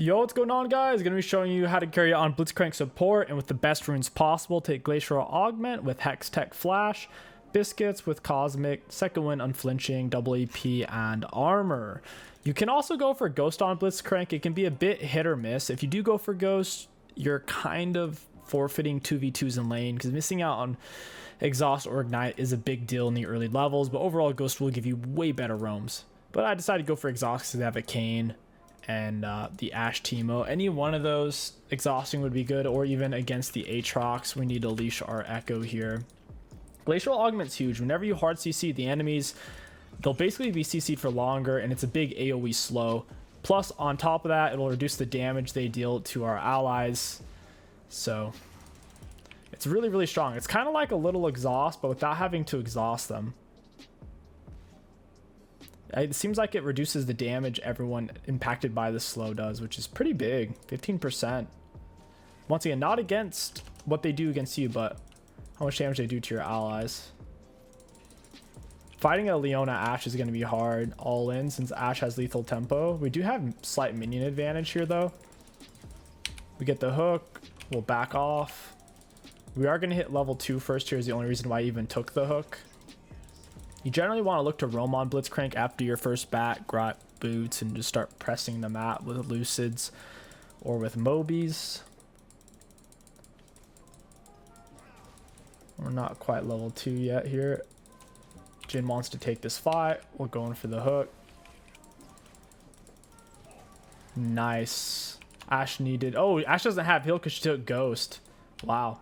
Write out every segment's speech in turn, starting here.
Yo, what's going on, guys? Gonna be showing you how to carry on Blitzcrank support and with the best runes possible. Take Glacial Augment with Hex Tech Flash, Biscuits with Cosmic, Second Wind Unflinching, double AP, and Armor. You can also go for Ghost on Blitzcrank. It can be a bit hit or miss. If you do go for Ghost, you're kind of forfeiting 2v2s in lane because missing out on Exhaust or Ignite is a big deal in the early levels, but overall Ghost will give you way better roams. But I decided to go for Exhaust because they have a Kayn and the Ashe Teemo. Any one of those exhausting would be good, or even against the Aatrox, we need to leash our Echo here. Glacial Augment's huge. Whenever you hard CC the enemies, they'll basically be CC'd for longer, and it's a big AoE slow. Plus, on top of that, it'll reduce the damage they deal to our allies. So, it's really, really strong. It's kind of like a little exhaust, but without having to exhaust them. It seems like it reduces the damage everyone impacted by the slow does, which is pretty big, 15%. Once again, not against what they do against you, but how much damage they do to your allies. Fighting a Leona Ashe is going to be hard all in since Ashe has lethal tempo. We do have slight minion advantage here though. We get the hook, we'll back off. We are going to hit level 2 first here is the only reason why I even took the hook. You generally want to look to roam on Blitzcrank after your first bat, grot boots, and just start pressing the mat with Lucids or with Mobies. We're not quite level 2 yet here. Jhin wants to take this fight. We're going for the hook. Nice. Ashe needed... Oh, Ashe doesn't have heal because she took Ghost. Wow.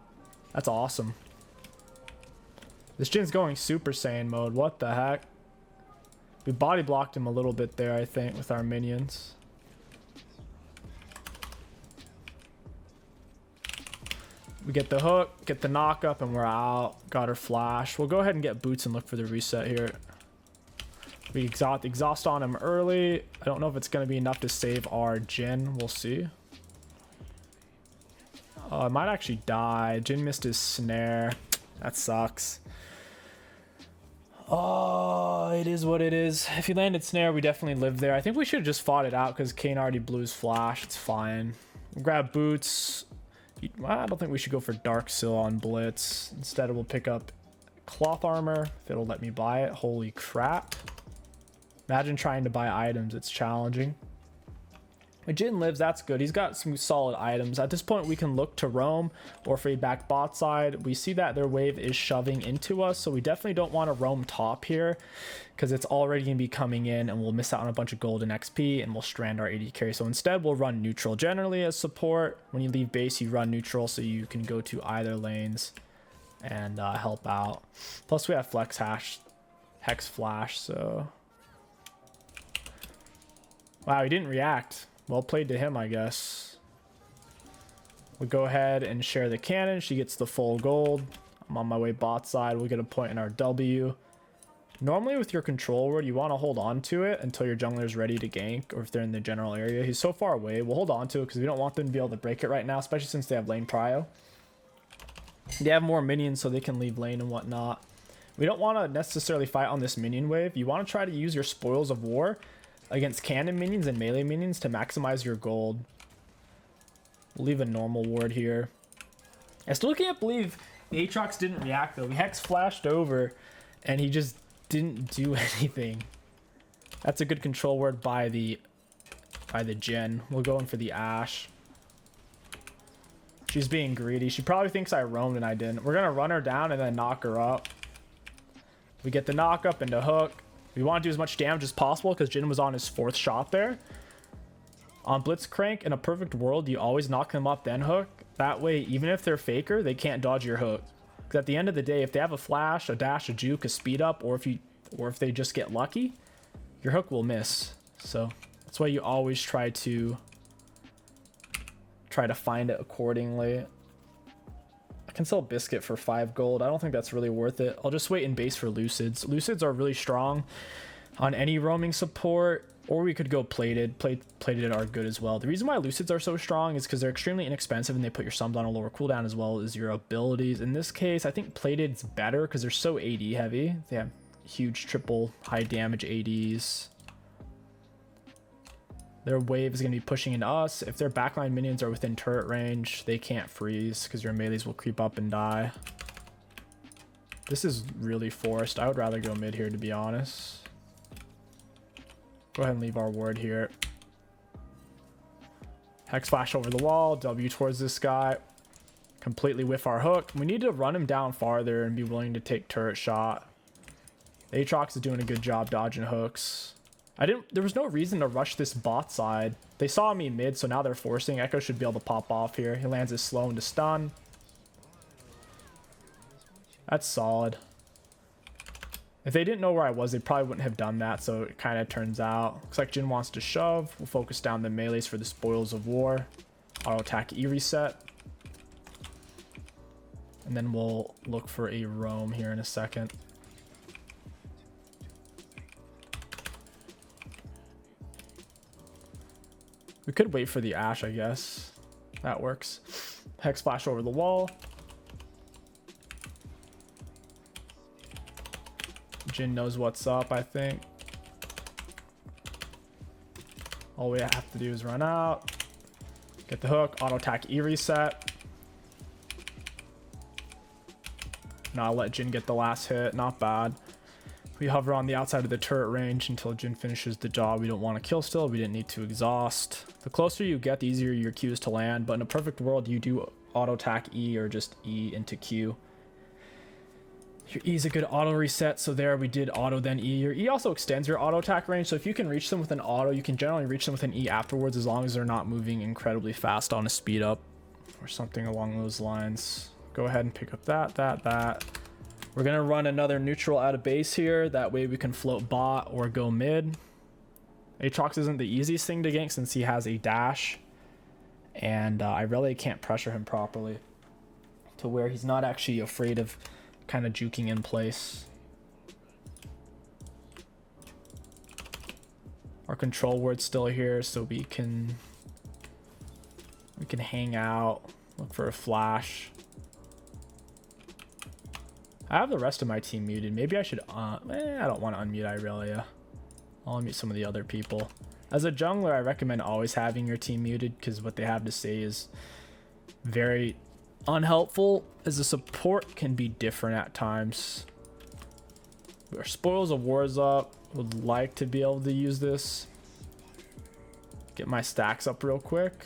That's awesome. This Jin's going Super Saiyan mode. What the heck? We body blocked him a little bit there, I think, with our minions. We get the hook, get the knock up, and we're out. Got her flash. We'll go ahead and get boots and look for the reset here. We exhaust on him early. I don't know if it's going to be enough to save our Jhin. We'll see. Oh, I might actually die. Jhin missed his snare. That sucks. Oh, it is what it is. If he landed snare, we definitely lived there. I think we should have just fought it out because Kayn already blew his flash. It's fine. We'll grab boots. I don't think we should go for Dark Seal on Blitz. Instead, we'll pick up cloth armor if it'll let me buy it. Holy crap. Imagine trying to buy items. It's challenging. When Jhin lives, that's good. He's got some solid items. At this point, we can look to roam or fade back bot side. We see that their wave is shoving into us, so we definitely don't want to roam top here because it's already going to be coming in and we'll miss out on a bunch of gold and XP and we'll strand our AD carry. So instead, we'll run neutral. Generally, as support, when you leave base, you run neutral so you can go to either lanes and help out. Plus, we have Flex Hex Flash, so... Wow, he didn't react. Well played to him, I guess. We'll go ahead and share the cannon. She gets the full gold. I'm on my way bot side. We'll get a point in our W. Normally with your control word, you want to hold on to it until your jungler is ready to gank, or if they're in the general area. He's so far away. We'll hold on to it because we don't want them to be able to break it right now, especially since they have lane prio. They have more minions so they can leave lane and whatnot. We don't want to necessarily fight on this minion wave. You want to try to use your spoils of war against cannon minions and melee minions to maximize your gold. We'll leave a normal ward here. I still can't believe Aatrox didn't react though. We Hex flashed over and he just didn't do anything. That's a good control word by the Jhin. We'll go in for the Ashe. She's being greedy. She probably thinks I roamed and I didn't. We're gonna run her down and then knock her up. We get the knock up into hook. We want to do as much damage as possible because Jhin was on his 4th shot there. On Blitzcrank, in a perfect world, you always knock them up then hook. That way, even if they're faker, they can't dodge your hook. Because at the end of the day, if they have a flash, a dash, a juke, a speed up, or if they just get lucky, your hook will miss. So that's why you always try to find it accordingly. I can sell Biscuit for 5 gold. I don't think that's really worth it. I'll just wait in base for Lucids. Lucids are really strong on any roaming support, or we could go Plated. Plated are good as well. The reason why Lucids are so strong is because they're extremely inexpensive and they put your summons on a lower cooldown as well as your abilities. In this case, I think Plated's better because they're so AD heavy. They have huge triple high damage ADs. Their wave is going to be pushing into us. If their backline minions are within turret range, they can't freeze because your melees will creep up and die. This is really forced. I would rather go mid here, to be honest. Go ahead and leave our ward here. Hex flash over the wall. W towards this guy. Completely whiff our hook. We need to run him down farther and be willing to take turret shot. Aatrox is doing a good job dodging hooks. There was no reason to rush this bot side. They saw me mid, so now they're forcing. Echo should be able to pop off here. He lands his slow into stun. That's solid. If they didn't know where I was, they probably wouldn't have done that, so it kind of turns out. Looks like Jhin wants to shove. We'll focus down the melees for the spoils of war. Auto attack E reset. And then we'll look for a roam here in a second. We could wait for the Ashe, I guess. That works. Hex flash over the wall. Jhin knows what's up, I think. All we have to do is run out. Get the hook. Auto attack E reset. Now I'll let Jhin get the last hit. Not bad. We hover on the outside of the turret range until Jhin finishes the job. We don't want to kill still. We didn't need to exhaust. The closer you get, the easier your Q is to land. But in a perfect world, you do auto attack E or just E into Q. Your E is a good auto reset. So there we did auto then E. Your E also extends your auto attack range. So if you can reach them with an auto, you can generally reach them with an E afterwards as long as they're not moving incredibly fast on a speed up or something along those lines. Go ahead and pick up that. We're going to run another neutral out of base here. That way we can float bot or go mid. Aatrox isn't the easiest thing to gank since he has a dash. And I really can't pressure him properly to where he's not actually afraid of kind of juking in place. Our control ward's still here, so we can hang out, look for a flash. I have the rest of my team muted. Maybe I should, I don't want to unmute Irelia. I'll unmute some of the other people. As a jungler, I recommend always having your team muted because what they have to say is very unhelpful. As a support can be different at times. Our spoils of war's up. Would like to be able to use this. Get my stacks up real quick.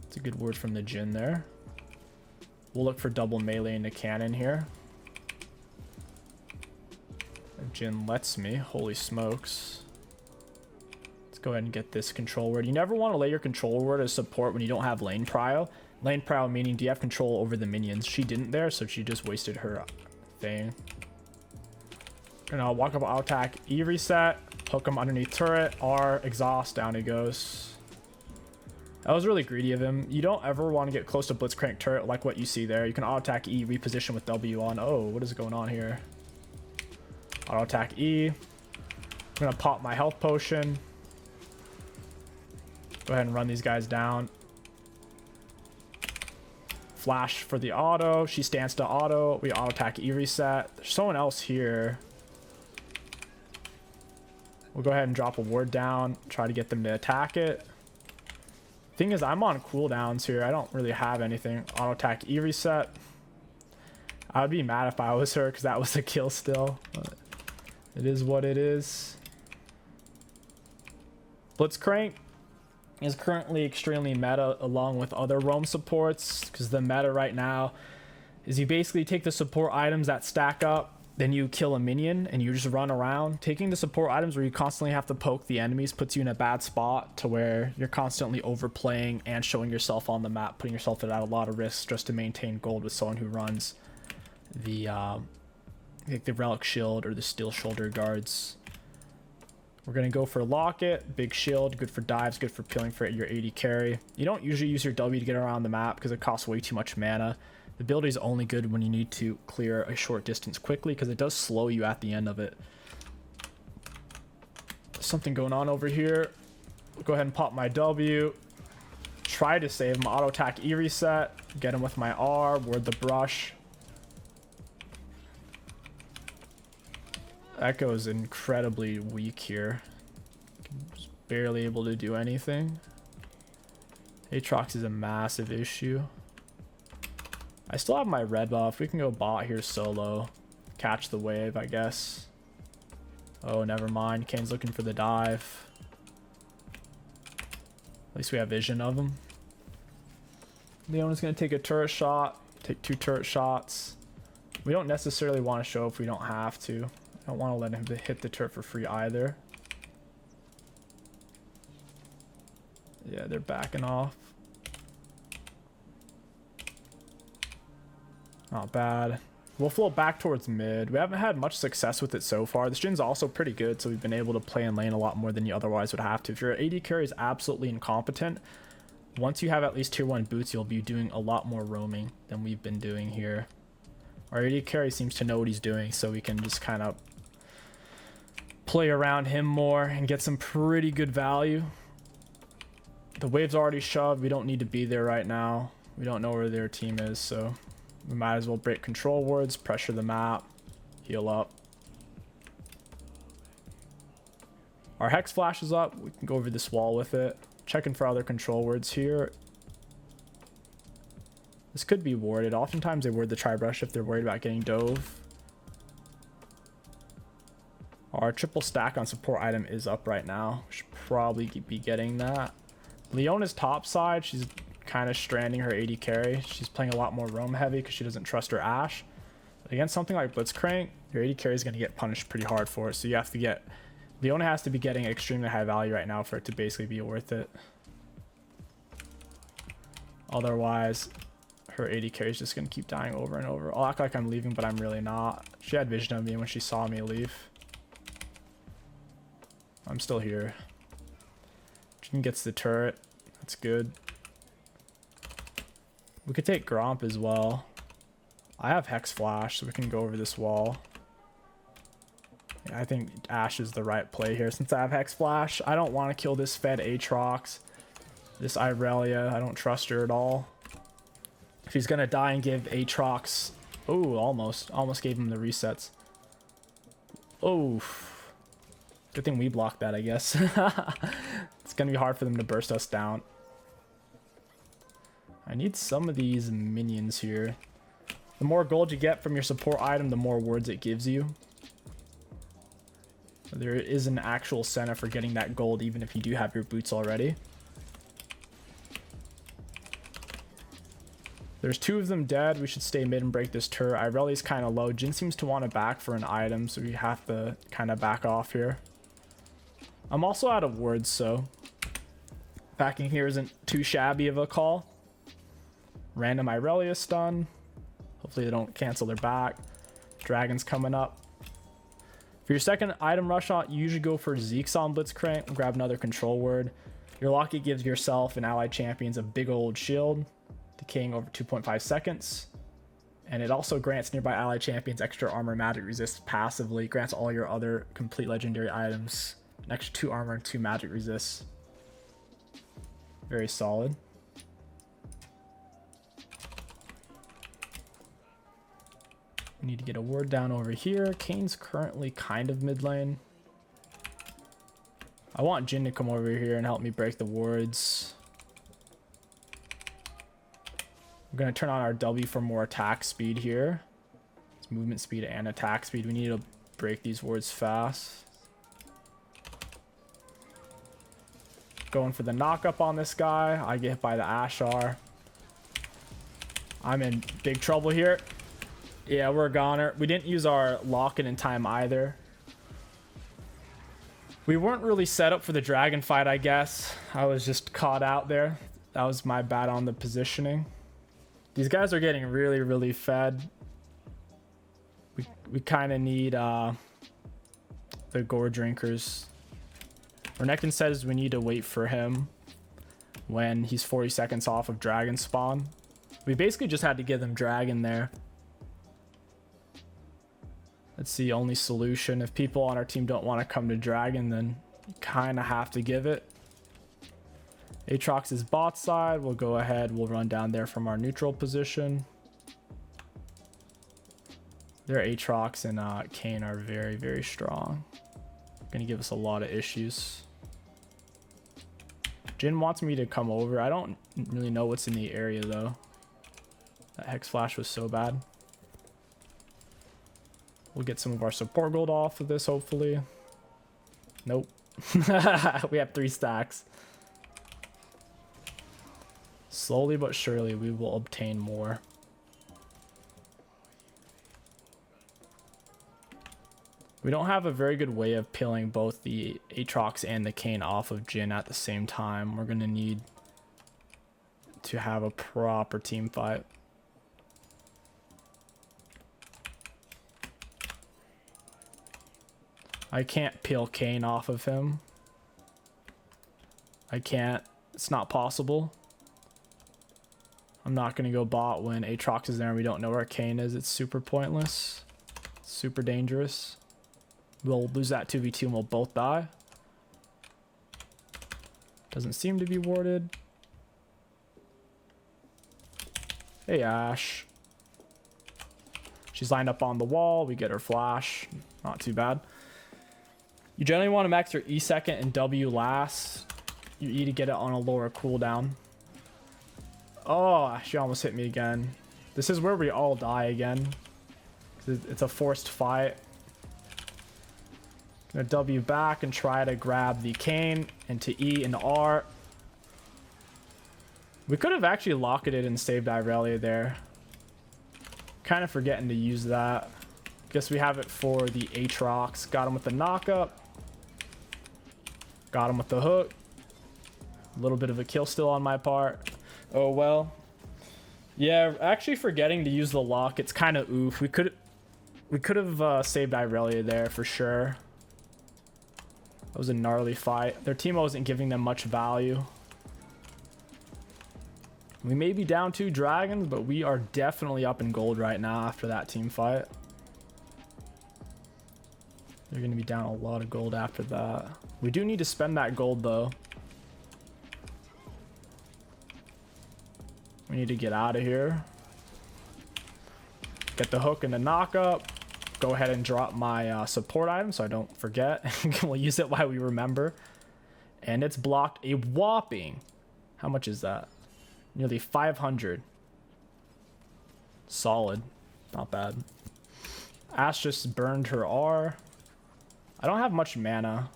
It's a good word from the Jhin there. We'll look for double melee into cannon here. If Jhin lets me. Holy smokes. Let's go ahead and get this control word. You never want to lay your control word as support when you don't have lane prio. Lane prio meaning do you have control over the minions? She didn't there, so she just wasted her thing. And I'll walk up, auto attack, E reset, hook him underneath turret, R, exhaust, down he goes. That was really greedy of him. You don't ever want to get close to Blitzcrank turret like what you see there. You can auto attack E, reposition with W on. Oh, what is going on here? Auto attack E. I'm gonna pop my health potion. Go ahead and run these guys down. Flash for the auto. She stands to auto. We auto attack E reset. There's someone else here. We'll go ahead and drop a ward down. Try to get them to attack it. Thing is, I'm on cooldowns here. I don't really have anything. Auto attack E reset. I would be mad if I was her because that was a kill still. But it is what it is. Blitzcrank is currently extremely meta along with other roam supports because the meta right now is you basically take the support items that stack up, then you kill a minion and you just run around. Taking the support items where you constantly have to poke the enemies puts you in a bad spot to where you're constantly overplaying and showing yourself on the map, putting yourself at a lot of risk just to maintain gold with someone who runs the like the relic shield or the steel shoulder guards. We're gonna go for locket, big shield, good for dives, good for peeling for your 80 carry. You don't usually use your W to get around the map because it costs way too much mana. The ability is only good when you need to clear a short distance quickly because it does slow you at the end of it. There's something going on over here. We'll go ahead and pop my W. Try to save him. Auto attack E reset. Get him with my R. Ward the brush. Echo is incredibly weak here. Just barely able to do anything. Aatrox is a massive issue. I still have my red buff. We can go bot here solo. Catch the wave, I guess. Oh, never mind. Kane's looking for the dive. At least we have vision of him. Leona's going to take a turret shot. Take 2 turret shots. We don't necessarily want to show if we don't have to. I don't want to let him hit the turret for free either. Yeah, they're backing off. Not bad. We'll float back towards mid. We haven't had much success with it so far. The Jin's also pretty good, so we've been able to play in lane a lot more than you otherwise would have to. If your AD carry is absolutely incompetent, once you have at least tier 1 boots, you'll be doing a lot more roaming than we've been doing here. Our AD carry seems to know what he's doing, so we can just kind of play around him more and get some pretty good value. The wave's already shoved. We don't need to be there right now. We don't know where their team is, so we might as well break control wards, pressure the map, heal up. Our Hex flashes up. We can go over this wall with it. Checking for other control wards here. This could be warded. Oftentimes they ward the tri-brush if they're worried about getting dove. Our triple stack on support item is up right now. Should probably be getting that. Leona's top side, she's kind of stranding her AD carry. She's playing a lot more roam heavy because she doesn't trust her Ashe. But against something like Blitzcrank, your AD carry is going to get punished pretty hard for it. So you have to get... Leona has to be getting extremely high value right now for it to basically be worth it. Otherwise, her AD carry is just going to keep dying over and over. I'll act like I'm leaving, but I'm really not. She had vision of me when she saw me leave. I'm still here. Jin gets the turret. That's good. We could take Gromp as well. I have Hex Flash, so we can go over this wall. Yeah, I think Ashe is the right play here since I have Hex Flash. I don't want to kill this fed Aatrox. This Irelia, I don't trust her at all. If he's going to die and give Aatrox... Oh, almost gave him the resets. Oh. Good thing we blocked that, I guess. It's going to be hard for them to burst us down. I need some of these minions here. The more gold you get from your support item, the more wards it gives you. There is an actual incentive for getting that gold even if you do have your boots already. There's 2 of them dead. We should stay mid and break this turret. Irelia's kind of low. Jin seems to want to back for an item, so we have to kind of back off here. I'm also out of wards, so backing here isn't too shabby of a call. Random Irelia stun. Hopefully they don't cancel their back. Dragon's coming up. For your second item rush shot, you usually go for Zeke's on Blitzcrank. Grab another control word. Your Locket gives yourself and allied champions a big old shield, decaying over 2.5 seconds. And it also grants nearby allied champions extra armor magic resist passively. Grants all your other complete legendary items an extra 2 armor and 2 magic resists. Very solid. We need to get a ward down over here. Kane's currently kind of mid lane. I want Jin to come over here and help me break the wards. We're going to turn on our W for more attack speed here. It's movement speed and attack speed. We need to break these wards fast. Going for the knock up on this guy. I get hit by the Ashar. I'm in big trouble here. Yeah, we're a goner. We didn't use our lock-in in time either. We weren't really set up for the dragon fight, I guess. I was just caught out there. That was my bad on the positioning. These guys are getting really, really fed. We kind of need the gore drinkers. Renekton says we need to wait for him when he's 40 seconds off of dragon spawn. We basically just had to give them dragon there. That's the only solution. If people on our team don't want to come to dragon, then you kind of have to give it. Aatrox is bot side. We'll go ahead. We'll run down there from our neutral position. Their Aatrox and Kane are very, very strong. Going to give us a lot of issues. Jin wants me to come over. I don't really know what's in the area though. That Hex Flash was so bad. We'll get some of our support gold off of this, hopefully. Nope. We have 3 stacks. Slowly but surely, we will obtain more. We don't have a very good way of peeling both the Aatrox and the Kayn off of Jin at the same time. We're going to need to have a proper team fight. I can't peel Kayn off of him. I can't. It's not possible. I'm not going to go bot when Aatrox is there and we don't know where Kayn is. It's super pointless. Super dangerous. We'll lose that 2v2 and we'll both die. Doesn't seem to be warded. Hey, Ashe. She's lined up on the wall. We get her flash. Not too bad. You generally want to max your E second and W last. Your E to get it on a lower cooldown. Oh, she almost hit me again. This is where we all die again. It's a forced fight. Gonna W back and try to grab the Kayn into E and R. We could have actually locketed and saved Irelia there. Kind of forgetting to use that. Guess we have it for the Aatrox. Got him with the knockup. Got him with the hook. A little bit of a kill still on my part. Oh well. Yeah, actually forgetting to use the lock. It's kind of oof. We could have saved Irelia there for sure. That was a gnarly fight. Their team wasn't giving them much value. We may be down 2 dragons, but we are definitely up in gold right now after that team fight. They're going to be down a lot of gold after that. We do need to spend that gold though. We need to get out of here. Get the hook and the knock up. Go ahead and drop my support item so I don't forget. We'll use it while we remember. And it's blocked a whopping. How much is that? Nearly 500. Solid. Not bad. Ashe just burned her R. I don't have much mana.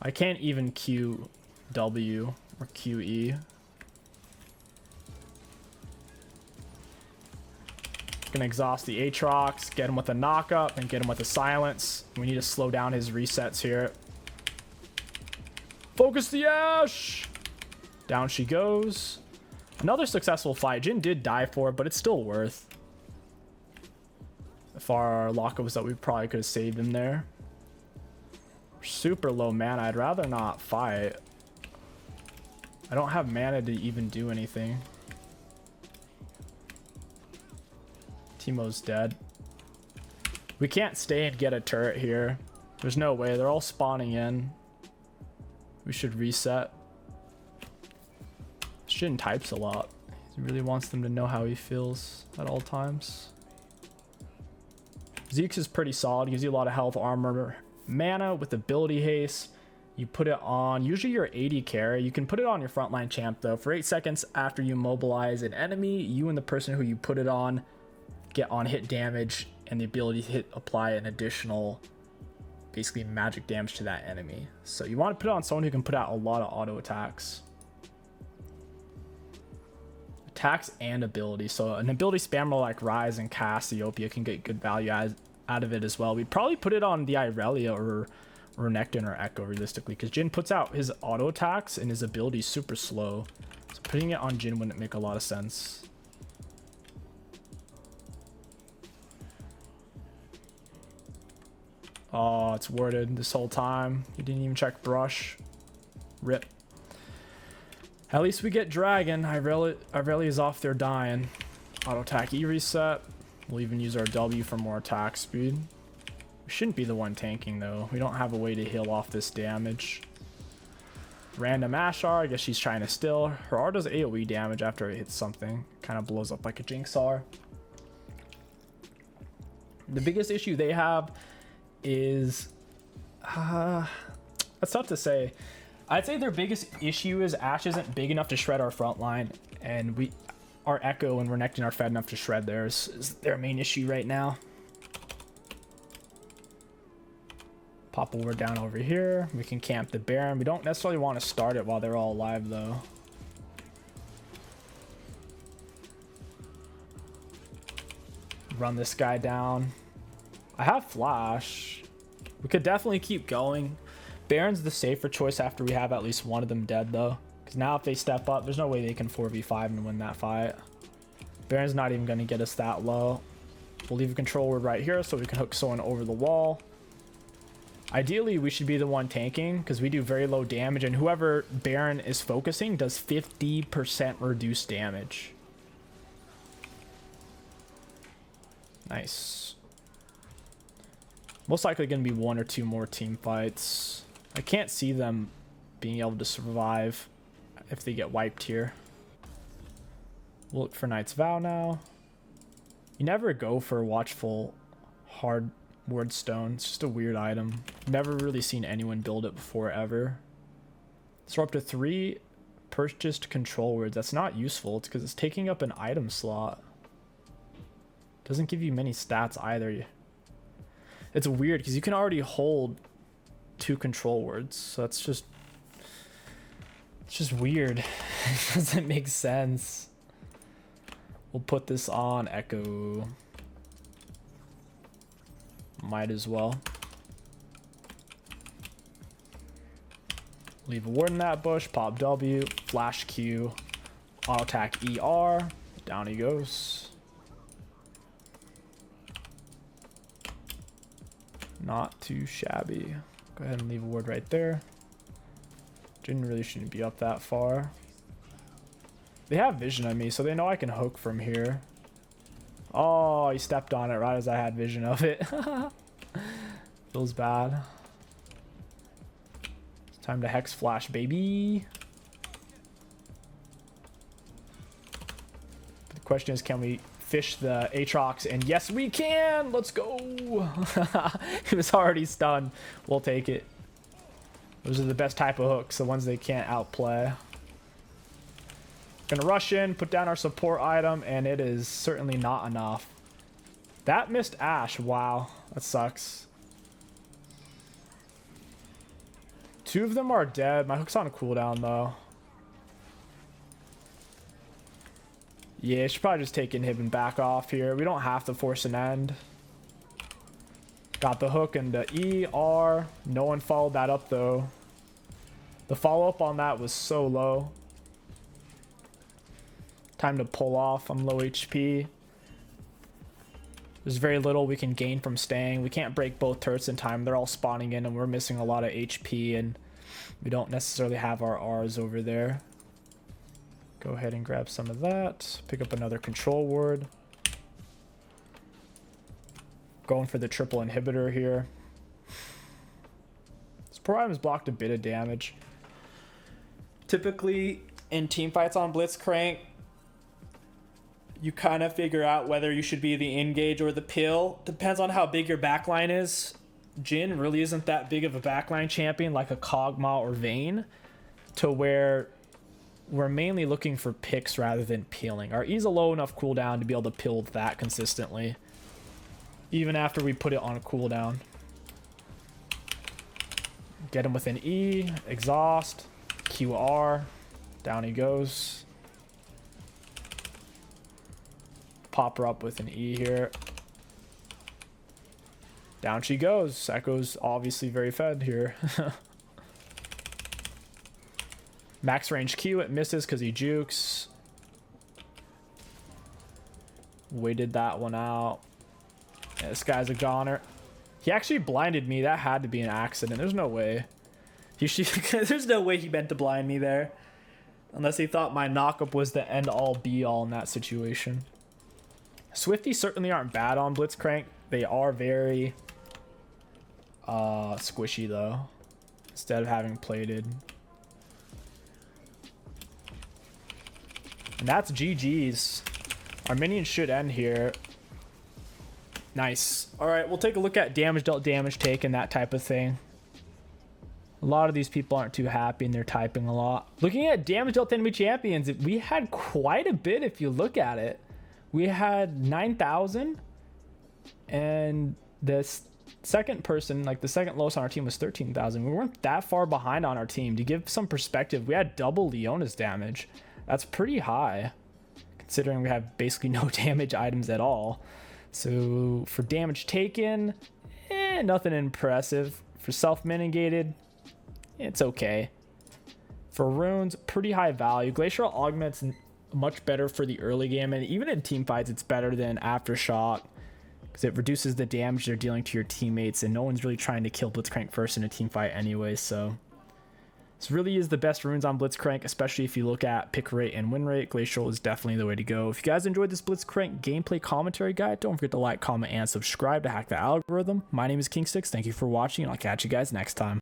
I can't even QW or QE. Gonna exhaust the Aatrox, get him with a knockup, and get him with a silence. We need to slow down his resets here. Focus the Ashe! Down she goes. Another successful fight. Jin did die for it, but it's still worth. If our lockup was that, we probably could have saved him there. We're super low mana. I'd rather not fight. I don't have mana to even do anything. Teemo's dead. We can't stay and get a turret here. There's no way. They're all spawning in. We should reset. Jin types a lot. He really wants them to know how he feels at all times. Zeke's is pretty solid. Gives you a lot of health, armor, mana with ability haste. You put it on usually your 80 carry. You can put it on your frontline champ though. For 8 seconds after you mobilize an enemy, you and the person who you put it on get on hit damage and the ability to apply an additional basically magic damage to that enemy. So you want to put it on someone who can put out a lot of auto attacks. Attacks and ability. So an ability spammer like Rise and Cassiopeia can get good value out of it as well. We'd probably put it on the Irelia or Renekton or Echo realistically, because Jin puts out his auto attacks and his ability is super slow. So putting it on Jin wouldn't make a lot of sense. Oh, it's warded this whole time. He didn't even check brush. Rip. At least we get dragon. Irelia is off there dying. Auto attack E reset. We'll even use our W for more attack speed. We shouldn't be the one tanking though. We don't have a way to heal off this damage. Random Ashe R. I guess she's trying to still. Her R does AoE damage after it hits something. Kind of blows up like a Jinx R. The biggest issue they have is that's tough to say. I'd say their biggest issue is Ashe isn't big enough to shred our front line, and our Echo and Renekton are fed enough to shred theirs is their main issue right now. Pop a ward down over here. We can camp the Baron. We don't necessarily want to start it while they're all alive though. Run this guy down. I have flash. We could definitely keep going. Baron's the safer choice after we have at least one of them dead though. Because now if they step up, there's no way they can 4v5 and win that fight. Baron's not even going to get us that low. We'll leave a control word right here so we can hook someone over the wall. Ideally, we should be the one tanking because we do very low damage. And whoever Baron is focusing does 50% reduced damage. Nice. Most likely going to be 1 or 2 more team fights. I can't see them being able to survive if they get wiped here. We'll look for Knight's Vow now. You never go for Watchful Hard Ward Stone. It's just a weird item. Never really seen anyone build it before ever. So we're up to 3 purchased control words. That's not useful. It's because it's taking up an item slot. Doesn't give you many stats either. It's weird because you can already hold 2 control words. So it's just weird. It doesn't make sense. We'll put this on Echo. Might as well. Leave a ward in that bush. Pop W. Flash Q. Auto attack ER. Down he goes. Not too shabby. Go ahead and leave a ward right there. Jin really shouldn't be up that far. They have vision on me, so they know I can hook from here. Oh, he stepped on it right as I had vision of it. Feels bad. It's time to Hex Flash, baby. The question is, can we fish the Aatrox? And yes, we can. Let's go. He was already stunned. We'll take it. Those are the best type of hooks, the ones they can't outplay. Gonna rush in, put down our support item, and it is certainly not enough. That missed Ashe. Wow, that sucks. 2 of them are dead. My hook's on a cooldown though. Yeah, I should probably just take inhib and back off here. We don't have to force an end. Got the hook into ER. No one followed that up though. The follow-up on that was so low. Time to pull off. I'm low HP. There's very little we can gain from staying. We can't break both turrets in time. They're all spawning in and we're missing a lot of HP and we don't necessarily have our R's over there. Go ahead and grab some of that. Pick up another control ward. Going for the triple inhibitor here. Support items blocked a bit of damage. Typically in team fights on Blitzcrank, you kind of figure out whether you should be the engage or the pill. Depends on how big your backline is. Jhin really isn't that big of a backline champion like a Kog'Maw or Vayne, to where we're mainly looking for picks rather than peeling. Our E's a low enough cooldown to be able to pill that consistently, even after we put it on a cooldown. Get him with an E, exhaust, QR, down he goes. Pop her up with an E here. Down she goes. Echo's obviously very fed here. Max range Q, it misses because he jukes. Waited that one out. Yeah, this guy's a goner. He actually blinded me. That had to be an accident. There's no way. There's no way he meant to blind me there. Unless he thought my knockup was the end-all be-all in that situation. Swifties certainly aren't bad on Blitzcrank. They are very squishy though, instead of having plated. And that's GG's. Our minions should end here. Nice. All right, we'll take a look at damage dealt, damage taken, that type of thing. A lot of these people aren't too happy and they're typing a lot. Looking at damage dealt to enemy champions, we had quite a bit if you look at it. We had 9,000 and this second person, like the second lowest on our team, was 13,000. We weren't that far behind on our team. To give some perspective, we had double Leona's damage. That's pretty high considering we have basically no damage items at all. So for damage taken, nothing impressive. For self-mitigated, it's okay. For runes, pretty high value. Glacial Augment's much better for the early game, and even in team fights, it's better than Aftershock because it reduces the damage they're dealing to your teammates, and no one's really trying to kill Blitzcrank first in a team fight anyway, so this really is the best runes on Blitzcrank, especially if you look at pick rate and win rate. Glacial is definitely the way to go. If you guys enjoyed this Blitzcrank gameplay commentary guide, don't forget to like, comment, and subscribe to hack the algorithm. My name is King6. Thank you for watching, and I'll catch you guys next time.